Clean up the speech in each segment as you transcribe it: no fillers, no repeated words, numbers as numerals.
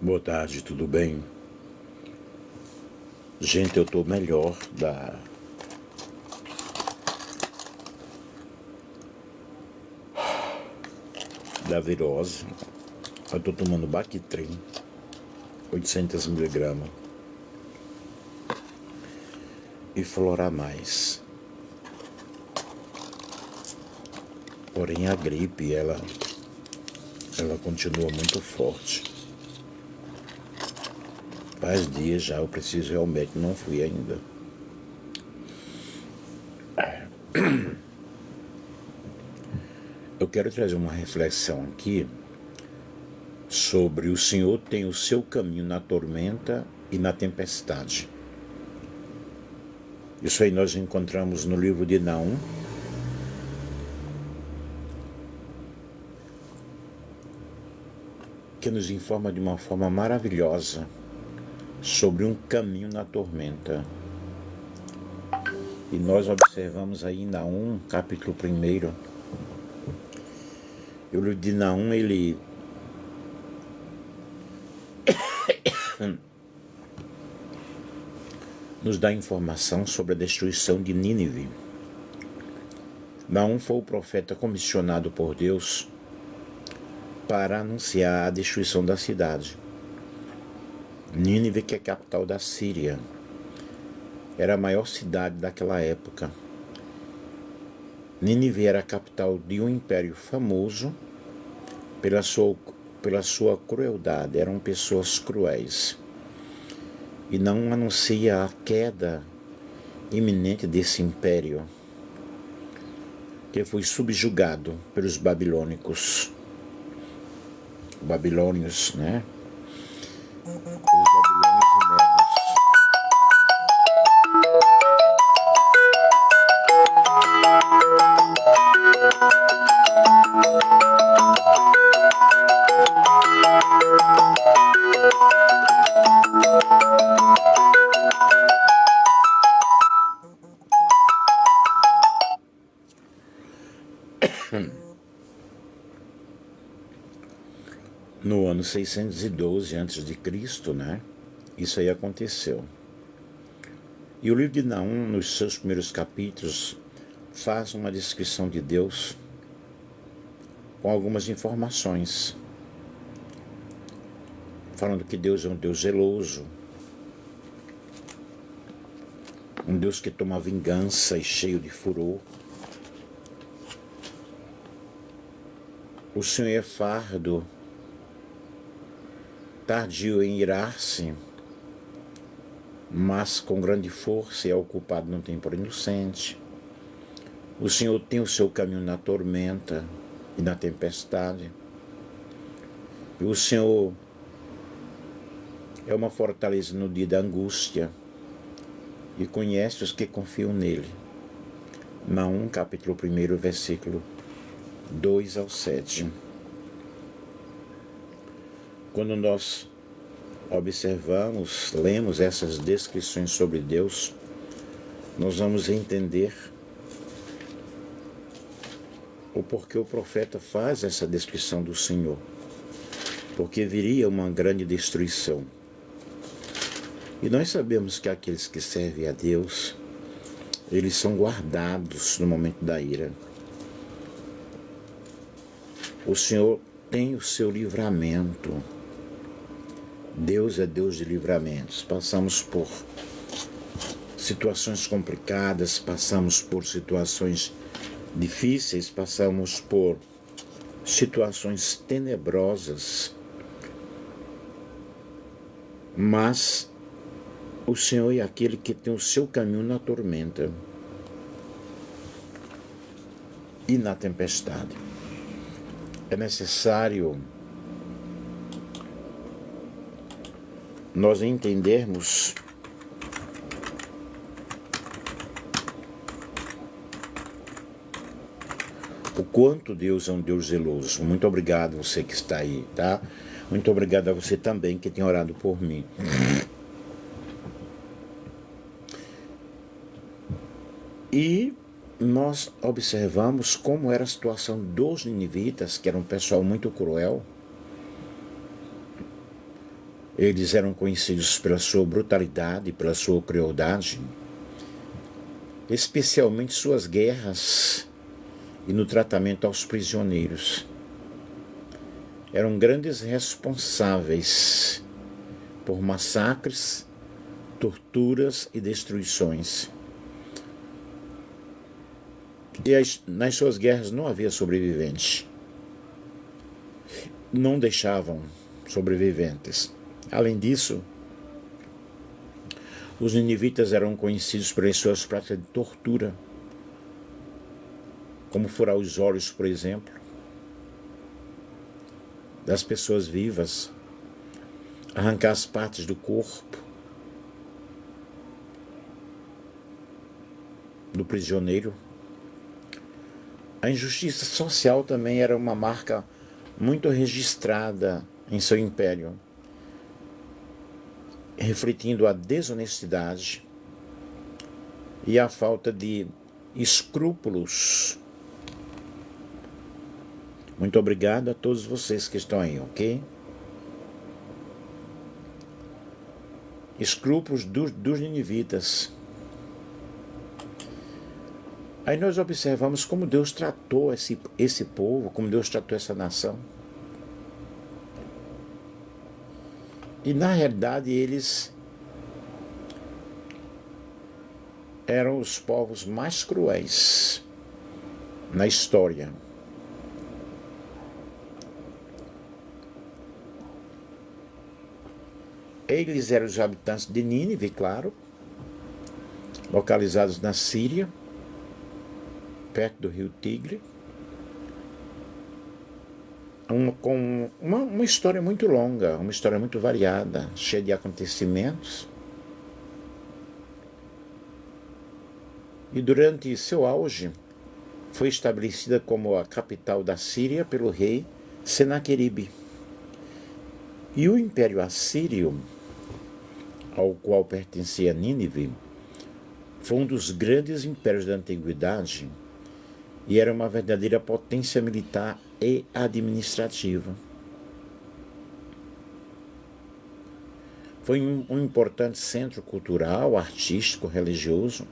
Boa tarde, tudo bem? Gente, eu tô melhor da virose. Eu tô tomando Bactrim, 800 miligramas, e Floramais. Porém, a gripe, ela continua muito forte. Faz dias já, eu preciso ir ao médico, não fui ainda. Eu quero trazer uma reflexão aqui sobre o Senhor tem o seu caminho na tormenta e na tempestade. Isso aí nós encontramos no livro de Naum, que nos informa de uma forma maravilhosa sobre um caminho na tormenta. E nós observamos aí em Naum, capítulo 1. E o livro de Naum, ele nos dá informação sobre a destruição de Nínive. Naum foi o profeta comissionado por Deus para anunciar a destruição da cidade. Nínive, que é a capital da Síria, era a maior cidade daquela época. Nínive era a capital de um império famoso pela sua crueldade. Eram pessoas cruéis. E não anuncia a queda iminente desse império, que foi subjugado pelos babilônios, né? Pelos babilônios e medos. No ano 612 a.C., né? Isso aí aconteceu. E o livro de Naum, nos seus primeiros capítulos, faz uma descrição de Deus com algumas informações, falando que Deus é um Deus zeloso, um Deus que toma vingança e cheio de furor. O Senhor é fardo, tardio em irar-se, mas com grande força, e é o culpado não tem por inocente. O Senhor tem o seu caminho na tormenta e na tempestade. E o Senhor é uma fortaleza no dia da angústia e conhece os que confiam nele. Naum, capítulo 1, versículo 2 ao 7. Quando nós observamos, lemos essas descrições sobre Deus, nós vamos entender o porquê o profeta faz essa descrição do Senhor. Porque viria uma grande destruição. E nós sabemos que aqueles que servem a Deus, eles são guardados no momento da ira. O Senhor tem o seu livramento. Deus é Deus de livramentos. Passamos por situações complicadas, passamos por situações difíceis, passamos por situações tenebrosas, mas o Senhor é aquele que tem o seu caminho na tormenta e na tempestade. É necessário nós entendermos o quanto Deus é um Deus zeloso. Muito obrigado a você que está aí, tá? Muito obrigado a você também que tem orado por mim. E nós observamos como era a situação dos ninivitas, que era um pessoal muito cruel. Eles eram conhecidos pela sua brutalidade, pela sua crueldade, especialmente suas guerras e no tratamento aos prisioneiros. Eram grandes responsáveis por massacres, torturas e destruições. E nas suas guerras não havia sobrevivente. Não deixavam sobreviventes. Além disso, os ninivitas eram conhecidos pelas suas práticas de tortura, como furar os olhos, por exemplo, das pessoas vivas, arrancar as partes do corpo do prisioneiro. A injustiça social também era uma marca muito registrada em seu império, refletindo a desonestidade e a falta de escrúpulos. Muito obrigado a todos vocês que estão aí, ok? Escrúpulos dos ninivitas. Aí nós observamos como Deus tratou esse povo, como Deus tratou essa nação. E na realidade eles eram os povos mais cruéis na história. Eles eram os habitantes de Nínive, claro, localizados na Síria, perto do rio Tigre, com uma história muito longa, uma história muito variada, cheia de acontecimentos. E durante seu auge, foi estabelecida como a capital da Síria pelo rei Senaqueribe. E o Império Assírio, ao qual pertencia Nínive, foi um dos grandes impérios da antiguidade e era uma verdadeira potência militar e administrativa. Foi um importante centro cultural, artístico, religioso.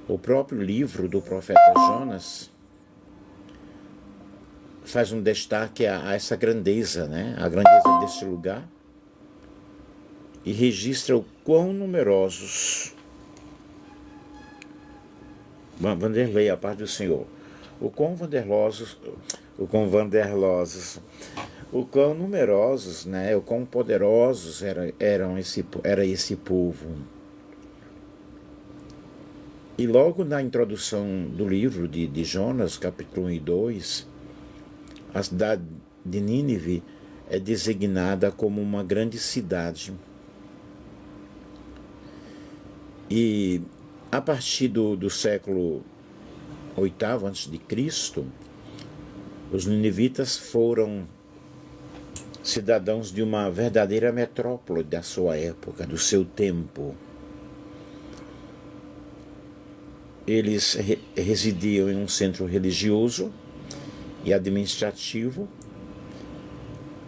O próprio livro do profeta Jonas faz um destaque a essa grandeza, né? A grandeza desse lugar, e registra o quão numerosos, Vanderlei, a paz do Senhor, o quão numerosos, né? O quão poderosos era esse povo. E logo na introdução do livro de Jonas, capítulo 1 e 2, a cidade de Nínive é designada como uma grande cidade. E a partir do século VIII a.C., os ninivitas foram cidadãos de uma verdadeira metrópole da sua época, do seu tempo. Eles residiam em um centro religioso e administrativo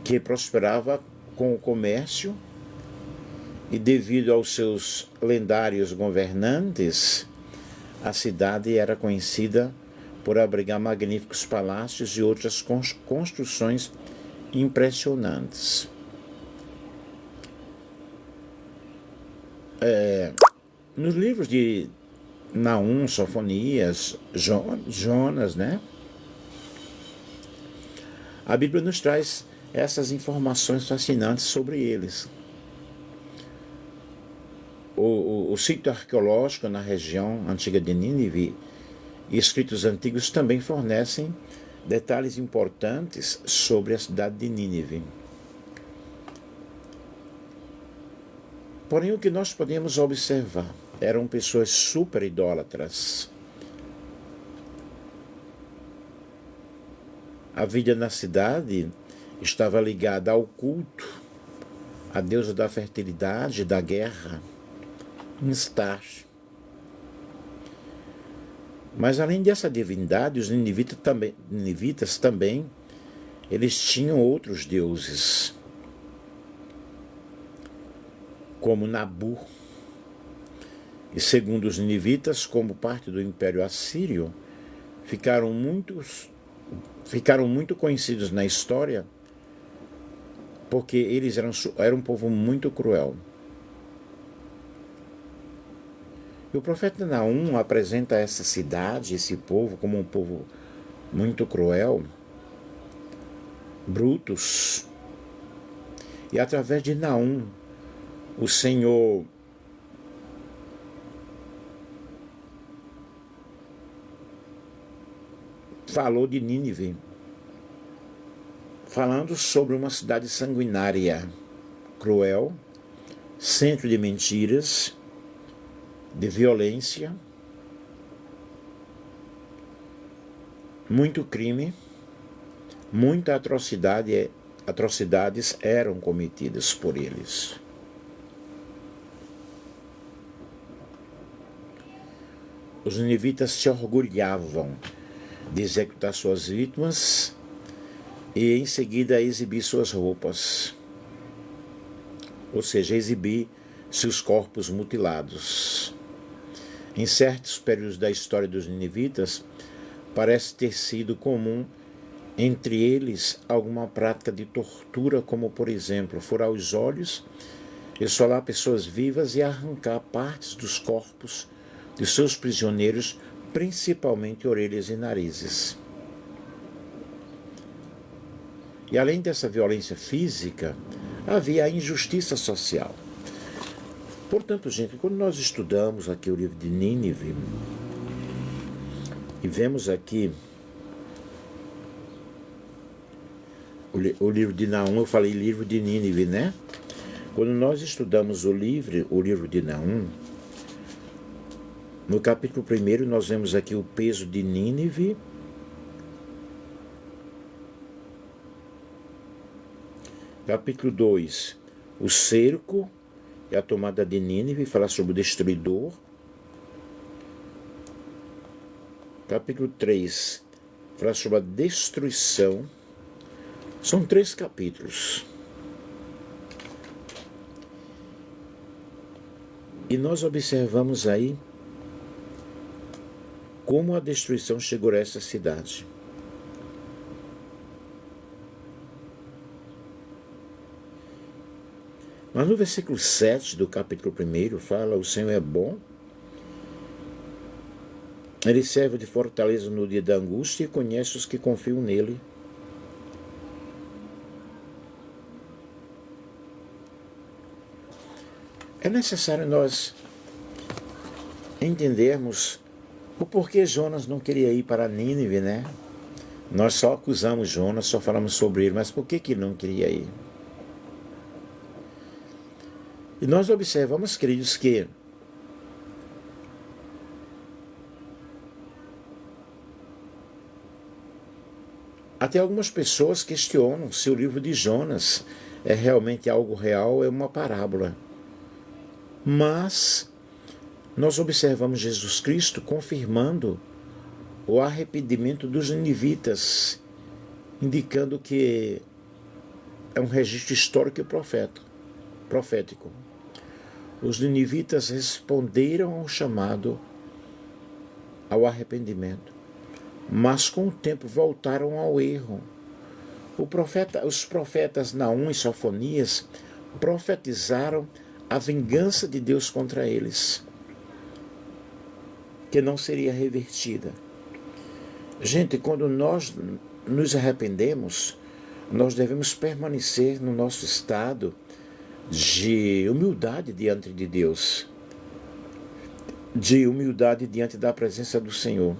que prosperava com o comércio, e devido aos seus lendários governantes, a cidade era conhecida por abrigar magníficos palácios e outras construções impressionantes. Nos livros de Naum, Sofonias, Jonas, né? A Bíblia nos traz essas informações fascinantes sobre eles. O sítio arqueológico na região antiga de Nínive e escritos antigos também fornecem detalhes importantes sobre a cidade de Nínive. Porém, o que nós podemos observar eram pessoas super idólatras. A vida na cidade estava ligada ao culto à deusa da fertilidade, da guerra, Instar. Mas além dessa divindade, os ninivitas também, eles tinham outros deuses. como Nabu, e segundo os ninivitas, como parte do Império Assírio, ficaram muito conhecidos na história porque eles eram um povo muito cruel. E o profeta Naum apresenta essa cidade, esse povo, como um povo muito cruel, brutos. E através de Naum, o Senhor falou de Nínive, falando sobre uma cidade sanguinária, cruel, centro de mentiras, de violência, muito crime, muita atrocidades eram cometidas por eles. Os ninivitas se orgulhavam de executar suas vítimas e em seguida exibir suas roupas, ou seja, exibir seus corpos mutilados. Em certos períodos da história dos ninivitas, parece ter sido comum entre eles alguma prática de tortura, como por exemplo, furar os olhos, esfolar pessoas vivas e arrancar partes dos corpos de seus prisioneiros, principalmente orelhas e narizes. E além dessa violência física, havia a injustiça social. Portanto, gente, quando nós estudamos aqui o livro de Nínive, e vemos aqui o livro de Naum, eu falei livro de Nínive, né? Quando nós estudamos o livro de Naum, no capítulo 1 nós vemos aqui o peso de Nínive. Capítulo 2, o cerco e a tomada de Nínive, fala sobre o destruidor. Capítulo 3, fala sobre a destruição. São 3 capítulos. E nós observamos aí como a destruição chegou a essa cidade. Mas no versículo 7 do capítulo 1 fala: o Senhor é bom, Ele serve de fortaleza no dia da angústia e conhece os que confiam nele. É necessário nós entendermos o porquê Jonas não queria ir para Nínive, né? Nós só acusamos Jonas, só falamos sobre ele, mas por que ele não queria ir? E nós observamos, queridos, que até algumas pessoas questionam se o livro de Jonas é realmente algo real ou é uma parábola. Mas nós observamos Jesus Cristo confirmando o arrependimento dos ninivitas, indicando que é um registro histórico e profético. Os ninivitas responderam ao chamado ao arrependimento, mas com o tempo voltaram ao erro. Os profetas Naum e Sofonias profetizaram a vingança de Deus contra eles, que não seria revertida. Gente, quando nós nos arrependemos, nós devemos permanecer no nosso estado de humildade diante de Deus, de humildade diante da presença do Senhor.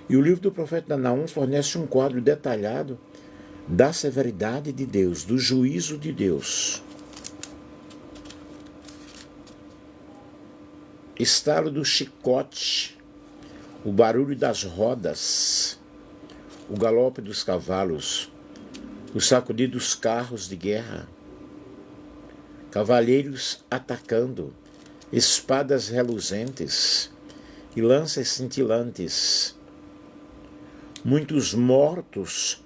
E o livro do profeta Naum fornece um quadro detalhado da severidade de Deus, do juízo de Deus. Estalo do chicote, o barulho das rodas, o galope dos cavalos, o sacudir dos carros de guerra, cavalheiros atacando, espadas reluzentes e lanças cintilantes, muitos mortos,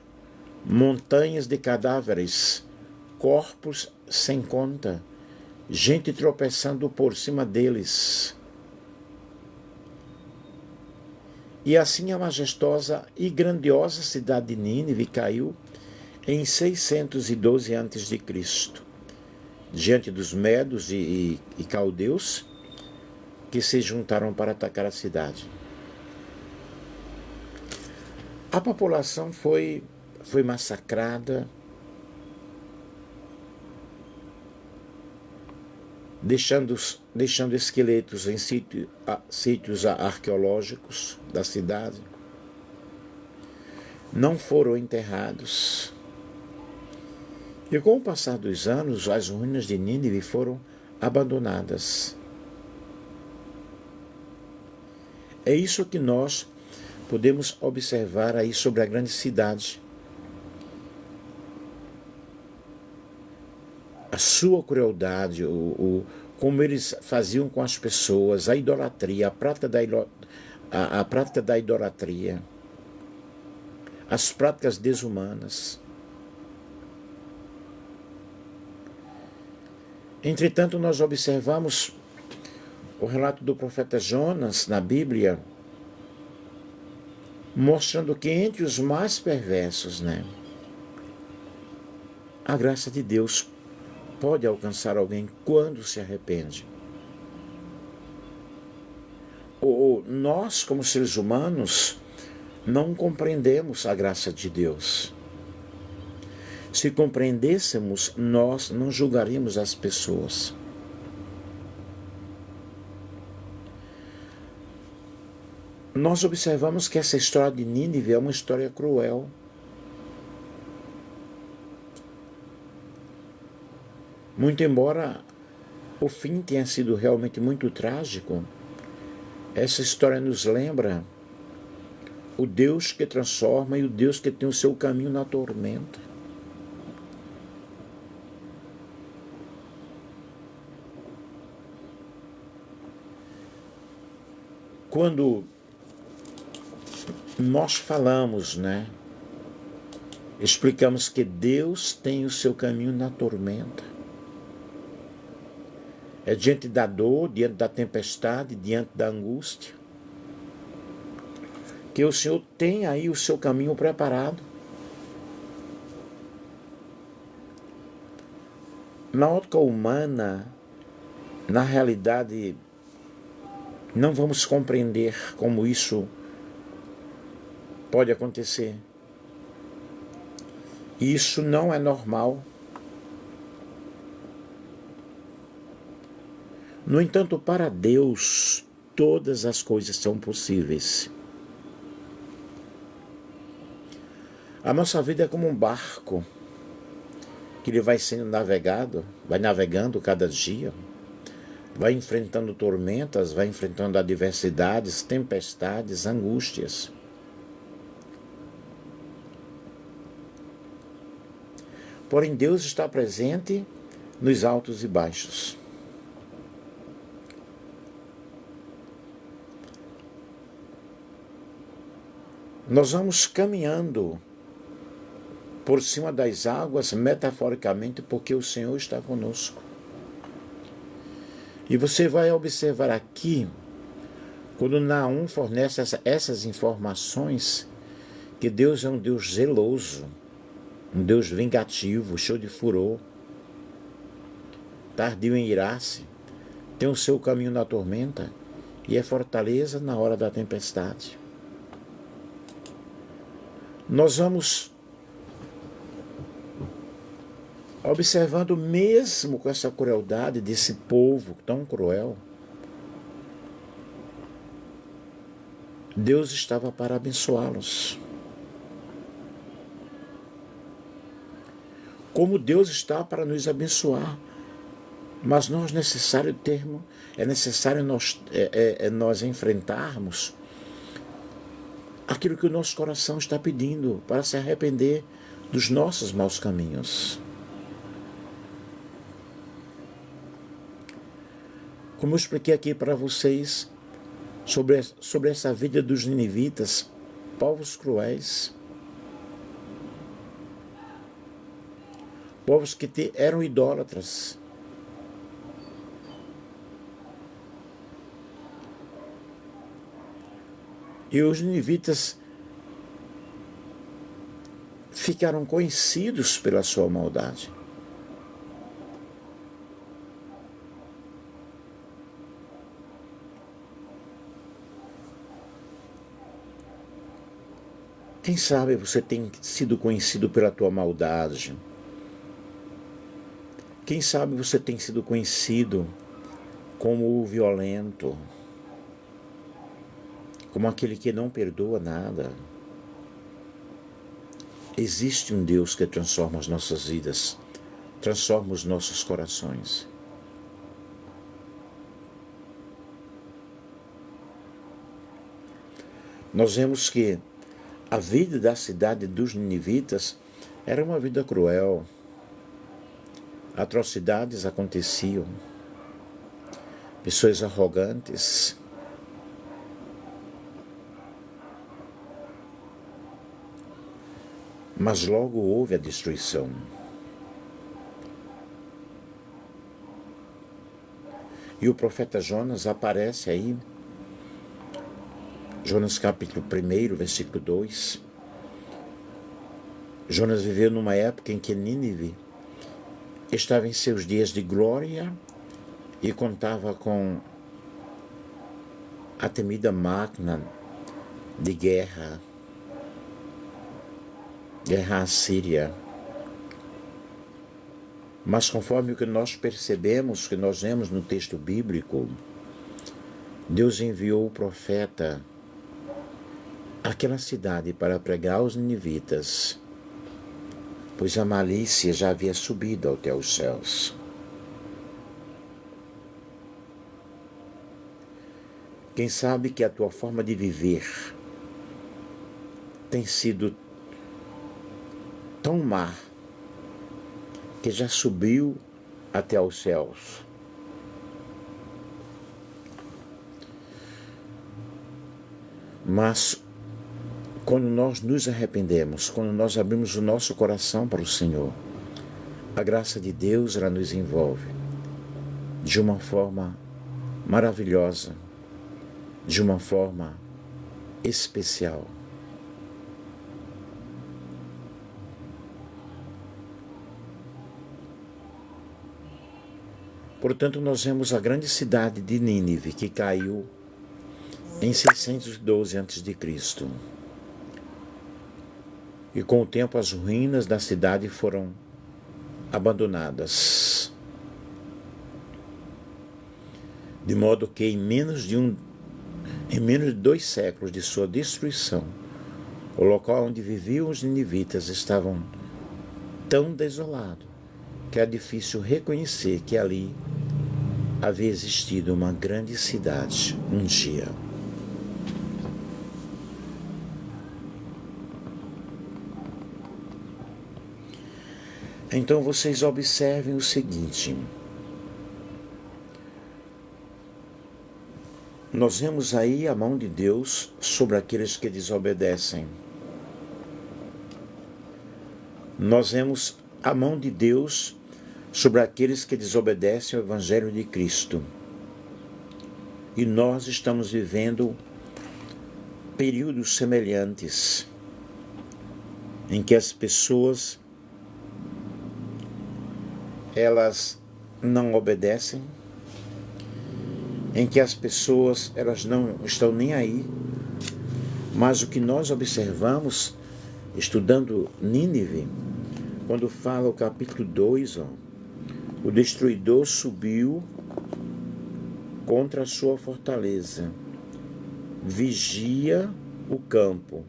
montanhas de cadáveres, corpos sem conta, gente tropeçando por cima deles. E assim a majestosa e grandiosa cidade de Nínive caiu em 612 a.C., diante dos medos e caldeus que se juntaram para atacar a cidade. A população foi massacrada, deixando esqueletos em sítios arqueológicos da cidade. Não foram enterrados. E com o passar dos anos, as ruínas de Nínive foram abandonadas. É isso que nós podemos observar aí sobre a grande cidade. A sua crueldade, como eles faziam com as pessoas, a idolatria, a prática da idolatria, as práticas desumanas. Entretanto, nós observamos o relato do profeta Jonas na Bíblia, mostrando que entre os mais perversos, a graça de Deus pode alcançar alguém quando se arrepende. Ou nós, como seres humanos, não compreendemos a graça de Deus. Se compreendêssemos, nós não julgaríamos as pessoas. Nós observamos que essa história de Nínive é uma história cruel. Muito embora o fim tenha sido realmente muito trágico, essa história nos lembra o Deus que transforma e o Deus que tem o seu caminho na tormenta. Quando nós falamos, explicamos que Deus tem o seu caminho na tormenta. É diante da dor, diante da tempestade, diante da angústia, que o Senhor tem aí o seu caminho preparado. Na ótica humana, na realidade, não vamos compreender como isso pode acontecer. Isso não é normal. No entanto, para Deus, todas as coisas são possíveis. A nossa vida é como um barco que ele vai sendo navegado, vai navegando cada dia, vai enfrentando tormentas, vai enfrentando adversidades, tempestades, angústias. Porém, Deus está presente nos altos e baixos. Nós vamos caminhando por cima das águas, metaforicamente, porque o Senhor está conosco. E você vai observar aqui, quando Naum fornece essas informações, que Deus é um Deus zeloso, um Deus vingativo, cheio de furor, tardio em irar-se, tem o seu caminho na tormenta e é fortaleza na hora da tempestade. Nós vamos observando, mesmo com essa crueldade desse povo tão cruel, Deus estava para abençoá-los. Como Deus está para nos abençoar, mas é necessário nós enfrentarmos aquilo que o nosso coração está pedindo para se arrepender dos nossos maus caminhos. Como eu expliquei aqui para vocês sobre essa vida dos ninivitas, povos cruéis, povos que eram idólatras, E os ninivitas ficaram conhecidos pela sua maldade. Quem sabe você tem sido conhecido pela tua maldade. Quem sabe você tem sido conhecido como o violento, como aquele que não perdoa nada. Existe um Deus que transforma as nossas vidas, transforma os nossos corações. Nós vemos que a vida da cidade dos ninivitas era uma vida cruel. Atrocidades aconteciam. Pessoas arrogantes. Mas logo houve a destruição. E o profeta Jonas aparece aí, Jonas capítulo 1, versículo 2. Jonas viveu numa época em que Nínive estava em seus dias de glória e contava com a temida máquina de guerra assíria. Mas conforme o que nós percebemos, que nós vemos no texto bíblico, Deus enviou o profeta àquela cidade para pregar aos ninivitas, pois a malícia já havia subido até os céus. Quem sabe que a tua forma de viver tem sido tão má que já subiu até os céus. Mas quando nós nos arrependemos, quando nós abrimos o nosso coração para o Senhor, a graça de Deus, ela nos envolve de uma forma maravilhosa, de uma forma especial. Portanto, nós vemos a grande cidade de Nínive, que caiu em 612 a.C. E com o tempo as ruínas da cidade foram abandonadas. De modo que em menos de 2 séculos de sua destruição, o local onde viviam os ninivitas estavam tão desolado que é difícil reconhecer que ali havia existido uma grande cidade um dia. Então vocês observem o seguinte. Nós vemos aí a mão de Deus sobre aqueles que desobedecem. Nós vemos a mão de Deus sobre aqueles que desobedecem ao Evangelho de Cristo. E nós estamos vivendo períodos semelhantes, em que as pessoas elas não obedecem, em que as pessoas elas não estão nem aí, mas o que nós observamos, estudando Nínive, quando fala o capítulo 2, o destruidor subiu contra a sua fortaleza, vigia o campo,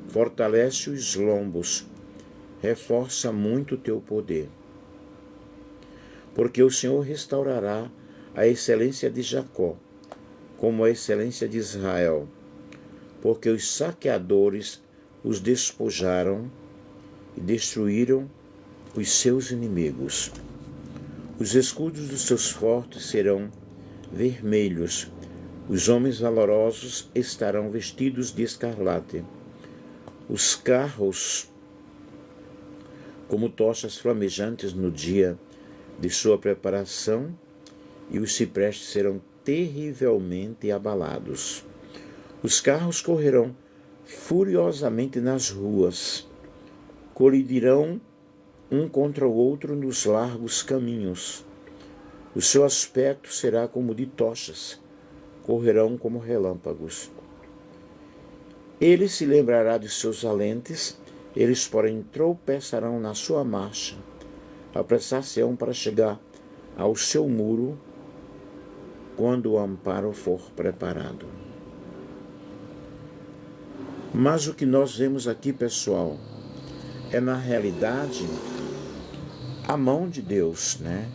fortalece os lombos, reforça muito o teu poder. Porque o Senhor restaurará a excelência de Jacó, como a excelência de Israel, porque os saqueadores os despojaram e destruíram os seus inimigos. Os escudos dos seus fortes serão vermelhos, os homens valorosos estarão vestidos de escarlate, os carros como tochas flamejantes no dia de sua preparação, e os ciprestes serão terrivelmente abalados. Os carros correrão furiosamente nas ruas, colidirão um contra o outro nos largos caminhos. O seu aspecto será como de tochas, correrão como relâmpagos. Ele se lembrará de seus valentes, eles, porém, tropeçarão na sua marcha, apressar-se-ão para chegar ao seu muro quando o amparo for preparado. Mas o que nós vemos aqui, pessoal, é na realidade a mão de Deus, né?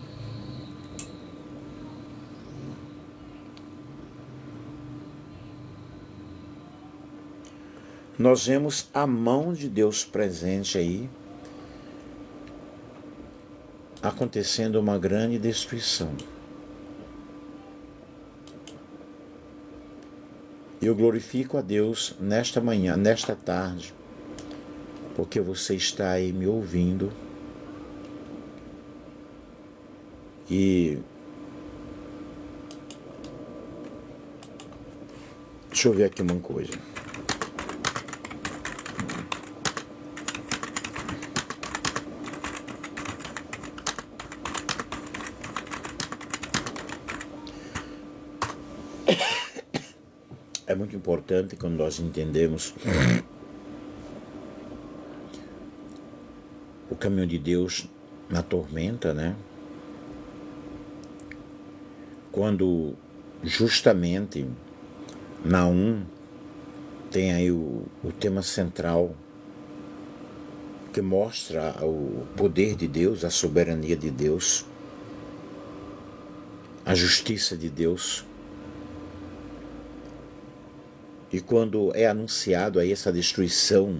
Nós vemos a mão de Deus presente aí, acontecendo uma grande destruição. Eu glorifico a Deus nesta manhã, nesta tarde, porque você está aí me ouvindo e deixa eu ver aqui uma coisa. É muito importante quando nós entendemos o caminho de Deus na tormenta, né? Quando justamente Naum tem aí o tema central que mostra o poder de Deus, a soberania de Deus, a justiça de Deus. E quando é anunciado aí essa destruição,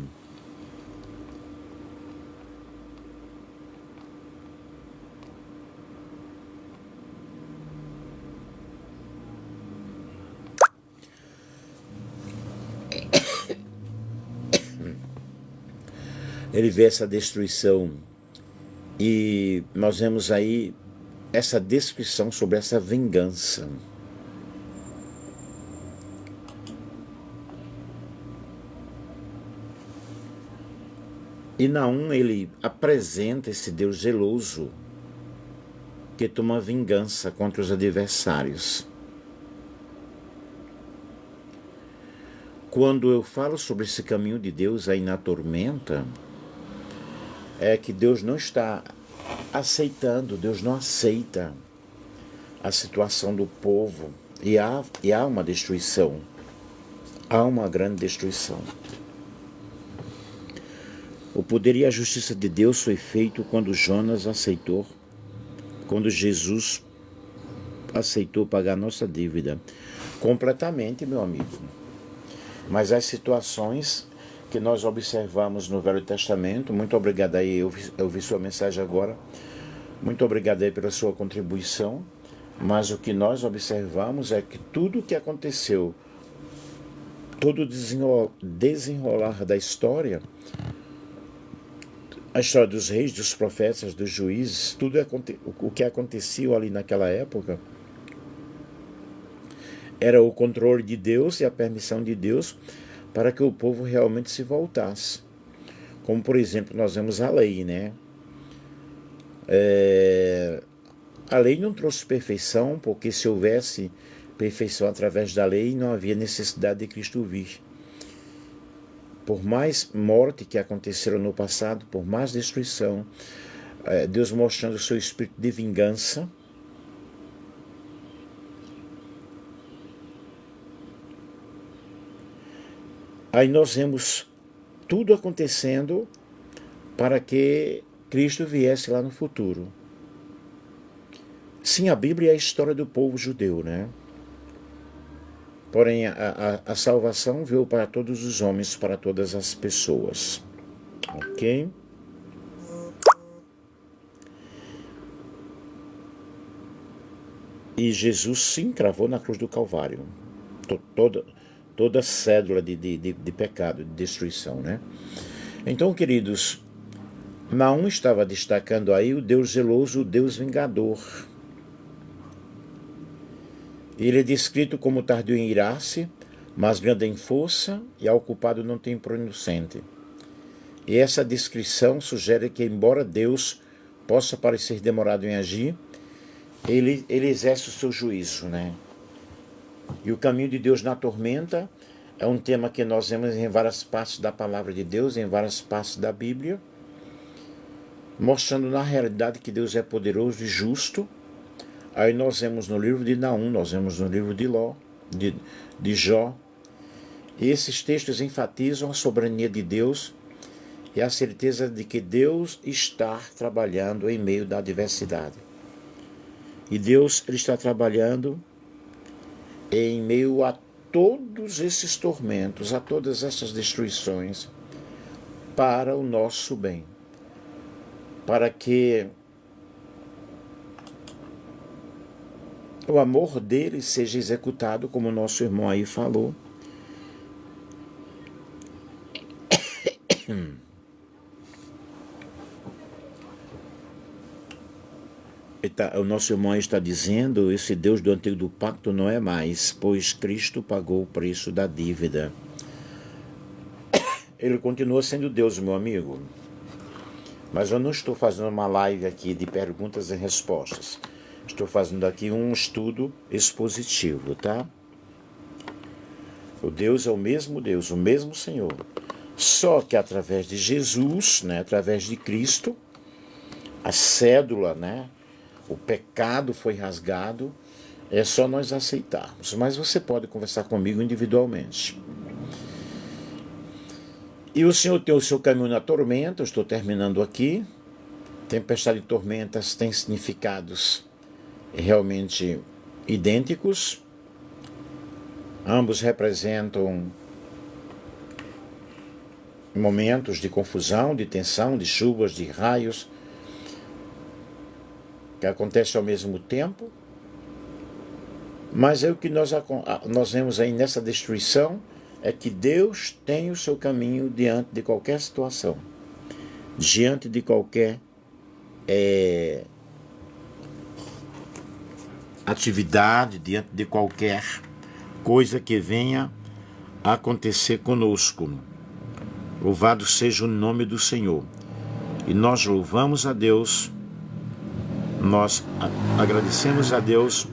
ele vê essa destruição e nós vemos aí essa descrição sobre essa vingança. E Naum, ele apresenta esse Deus zeloso que toma vingança contra os adversários. Quando eu falo sobre esse caminho de Deus aí na tormenta, é que Deus não está aceitando, Deus não aceita a situação do povo e há uma destruição, há uma grande destruição. O poder e a justiça de Deus foi feito quando Jonas aceitou, quando Jesus aceitou pagar nossa dívida. Completamente, meu amigo. Mas as situações que nós observamos no Velho Testamento, muito obrigado aí, eu vi sua mensagem agora, muito obrigado aí pela sua contribuição, mas o que nós observamos é que tudo o que aconteceu, todo o desenrolar da história, a história dos reis, dos profetas, dos juízes, tudo o que acontecia ali naquela época era o controle de Deus e a permissão de Deus para que o povo realmente se voltasse. Como, por exemplo, nós vemos a lei, né? A lei não trouxe perfeição, porque se houvesse perfeição através da lei, não havia necessidade de Cristo vir. Por mais morte que aconteceram no passado, por mais destruição, Deus mostrando o seu espírito de vingança, aí nós vemos tudo acontecendo para que Cristo viesse lá no futuro. Sim, a Bíblia é a história do povo judeu, né? Porém, a salvação veio para todos os homens, para todas as pessoas. Ok? E Jesus se encravou na cruz do Calvário. Toda cédula de pecado, de destruição, né? Então, queridos, Naum estava destacando aí o Deus zeloso, o Deus vingador. Ele é descrito como tardio em irar-se, mas grande em força, e ao culpado não tem por inocente. E essa descrição sugere que, embora Deus possa parecer demorado em agir, ele exerce o seu juízo, né? E o caminho de Deus na tormenta é um tema que nós vemos em várias partes da palavra de Deus, em várias partes da Bíblia, mostrando na realidade que Deus é poderoso e justo. Aí nós vemos no livro de Naum, nós vemos no livro de Jó. E esses textos enfatizam a soberania de Deus e a certeza de que Deus está trabalhando em meio da adversidade. E Deus ele está trabalhando em meio a todos esses tormentos, a todas essas destruições, para o nosso bem. Para que o amor dele seja executado, como o nosso irmão aí falou. O nosso irmão aí está dizendo, esse Deus do Antigo Pacto não é mais, pois Cristo pagou o preço da dívida. Ele continua sendo Deus, meu amigo. Mas eu não estou fazendo uma live aqui de perguntas e respostas. Estou fazendo aqui um estudo expositivo, tá? O Deus é o mesmo Deus, o mesmo Senhor. Só que através de Jesus, né, através de Cristo, a cédula, né, o pecado foi rasgado, é só nós aceitarmos. Mas você pode conversar comigo individualmente. E o Senhor tem o seu caminho na tormenta, eu estou terminando aqui. Tempestade e tormentas têm significados realmente idênticos. Ambos representam momentos de confusão, de tensão, de chuvas, de raios, que acontecem ao mesmo tempo. Mas é o que nós vemos aí nessa destruição, é que Deus tem o seu caminho diante de qualquer situação, diante de qualquer atividade, diante de qualquer coisa que venha a acontecer conosco. Louvado seja o nome do Senhor. E nós louvamos a Deus, nós agradecemos a Deus,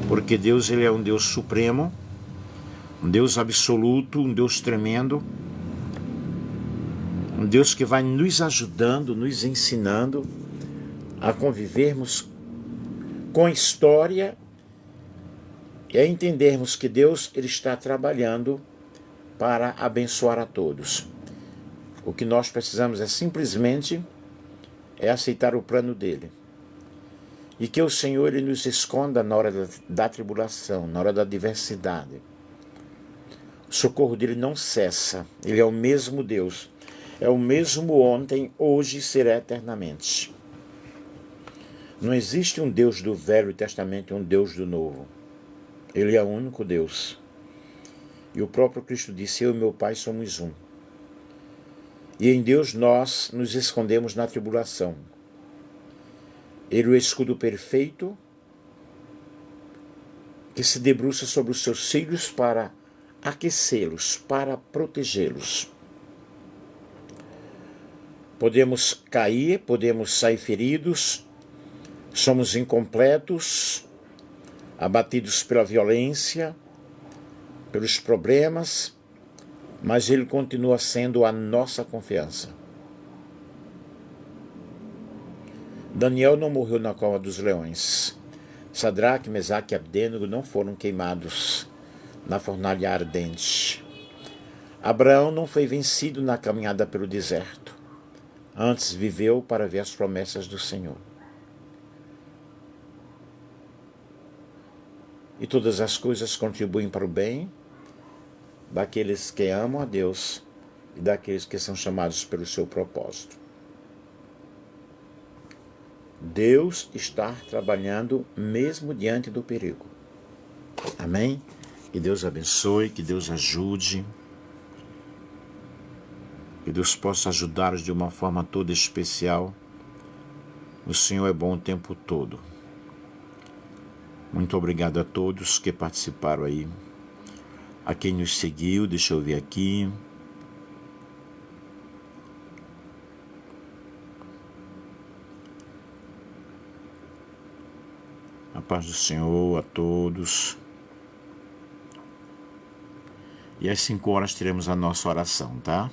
porque Deus ele é um Deus supremo, um Deus absoluto, um Deus tremendo, um Deus que vai nos ajudando, nos ensinando a convivermos com a história e a entendermos que Deus ele está trabalhando para abençoar a todos. O que nós precisamos é simplesmente aceitar o plano dele. E que o Senhor ele nos esconda na hora da tribulação, na hora da adversidade. O socorro dele não cessa. Ele é o mesmo Deus. É o mesmo ontem, hoje e será eternamente. Não existe um Deus do Velho Testamento e um Deus do Novo. Ele é o único Deus. E o próprio Cristo disse, eu e meu Pai somos um. E em Deus nós nos escondemos na tribulação. Ele é o escudo perfeito que se debruça sobre os seus filhos para aquecê-los, para protegê-los. Podemos cair, podemos sair feridos, somos incompletos, abatidos pela violência, pelos problemas, mas Ele continua sendo a nossa confiança. Daniel não morreu na cova dos leões. Sadraque, Mesaque e Abdênego não foram queimados na fornalha ardente. Abraão não foi vencido na caminhada pelo deserto. Antes viveu para ver as promessas do Senhor. E todas as coisas contribuem para o bem daqueles que amam a Deus e daqueles que são chamados pelo seu propósito. Deus está trabalhando mesmo diante do perigo. Amém? Que Deus abençoe, que Deus ajude, que Deus possa ajudar-nos de uma forma toda especial. O Senhor é bom o tempo todo. Muito obrigado a todos que participaram aí. A quem nos seguiu, deixa eu ver aqui. A paz do Senhor a todos. E às 5 horas teremos a nossa oração, tá?